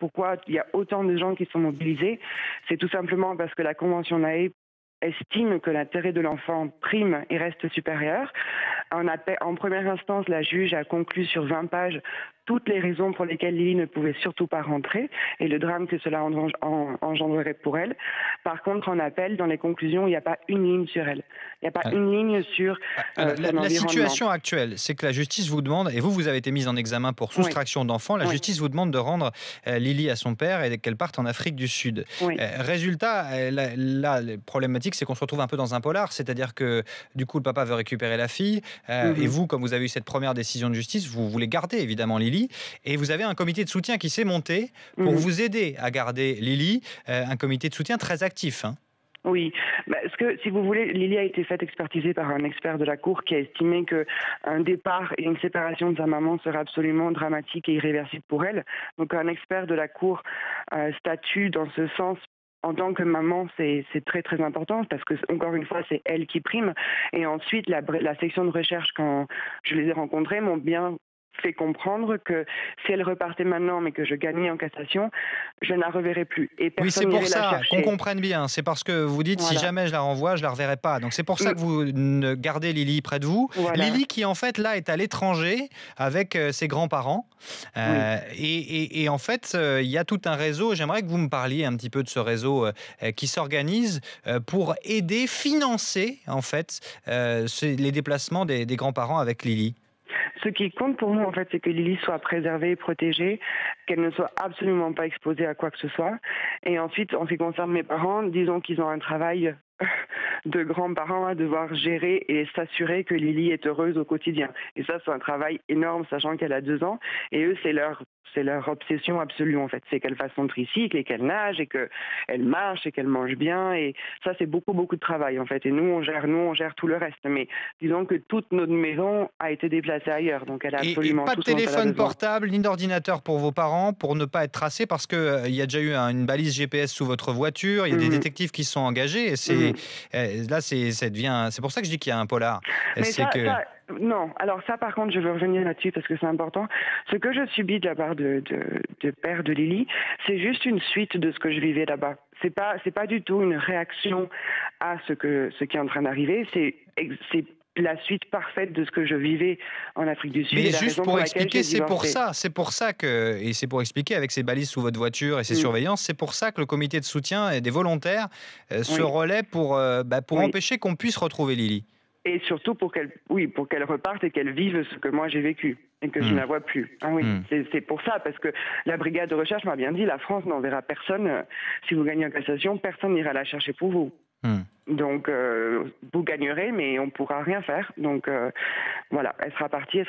pourquoi il y a autant de gens qui sont mobilisés. C'est tout simplement parce que la Convention NAE estime que l'intérêt de l'enfant prime et reste supérieur. En première instance, la juge a conclu sur 20 pages toutes les raisons pour lesquelles Lily ne pouvait surtout pas rentrer et le drame que cela engendrerait pour elle. Par contre, en appel, dans les conclusions, il n'y a pas une ligne sur elle. Il n'y a pas une ligne sur Alors, son la environnement. situation actuelle, c'est que la justice vous demande, et vous avez été mise en examen pour Oui. soustraction d'enfants, la Oui. justice vous demande de rendre Lily à son père et qu'elle parte en Afrique du Sud. Oui. Résultat, la problématique, c'est qu'on se retrouve un peu dans un polar, c'est-à-dire que du coup, le papa veut récupérer la fille, et vous, comme vous avez eu cette première décision de justice, vous voulez garder évidemment Lily, et vous avez un comité de soutien qui s'est monté pour vous aider à garder Lily, un comité de soutien très actif. Hein. Oui, parce que si vous voulez, Lily a été faite expertiser par un expert de la Cour qui a estimé qu'un départ et une séparation de sa maman serait absolument dramatique et irréversible pour elle. Donc un expert de la Cour statue dans ce sens. En tant que maman, c'est très très important parce que, encore une fois, c'est elle qui prime. Et ensuite, la section de recherche, quand je les ai rencontrés, m'ont bien fait comprendre que si elle repartait maintenant, mais que je gagnais en cassation, je ne la reverrai plus. Et Oui, c'est personne pour n'irait la ça chercher. qu'on comprenne bien. C'est parce que vous dites, si Voilà. jamais je la renvoie, je la reverrai pas. Donc c'est pour ça que vous gardez Lily près de vous. Voilà. Lily qui, en fait, là, est à l'étranger avec ses grands-parents. Et en fait, il y a tout un réseau. J'aimerais que vous me parliez un petit peu de ce réseau qui s'organise pour aider, financer, en fait, les déplacements des grands-parents avec Lily. Ce qui compte pour nous, en fait, c'est que Lily soit préservée et protégée, qu'elle ne soit absolument pas exposée à quoi que ce soit. Et ensuite, en ce qui concerne mes parents, disons qu'ils ont un travail de grands-parents à devoir gérer et s'assurer que Lily est heureuse au quotidien. Et ça, c'est un travail énorme, sachant qu'elle a 2 ans. Et eux, c'est leur obsession absolue, en fait. C'est qu'elle fasse son tricycle et qu'elle nage et qu'elle marche et qu'elle mange bien. Et ça, c'est beaucoup, beaucoup de travail, en fait. Et nous, on gère tout le reste. Mais disons que toute notre maison a été déplacée ailleurs. Donc, elle a absolument et pas de tout ce dont elle a téléphone besoin. portable ni d'ordinateur pour vos parents pour ne pas être tracés parce qu'il y a déjà eu une balise GPS sous votre voiture, il y a des détectives qui se sont engagés et c'est pour ça que je dis qu'il y a un polar. Mais non. Alors ça, par contre, je veux revenir là-dessus parce que c'est important. Ce que je subis de la part de père de Lily, c'est juste une suite de ce que je vivais là-bas. C'est pas du tout une réaction à ce qui est en train d'arriver. C'est la suite parfaite de ce que je vivais en Afrique du Sud. Mais et la juste raison pour laquelle expliquer, j'ai divorcé. c'est pour ça que, et c'est pour expliquer avec ces balises sous votre voiture et ces surveillances, c'est pour ça que le comité de soutien et des volontaires se relaient pour empêcher qu'on puisse retrouver Lily. Et surtout pour qu'elle reparte et qu'elle vive ce que moi j'ai vécu et que je ne la vois plus. Ah oui, c'est pour ça, parce que la brigade de recherche m'a bien dit, la France n'enverra personne, si vous gagnez en cassation, personne n'ira la chercher pour vous. Donc, vous gagnerez, mais on ne pourra rien faire. Donc, voilà, elle sera partie.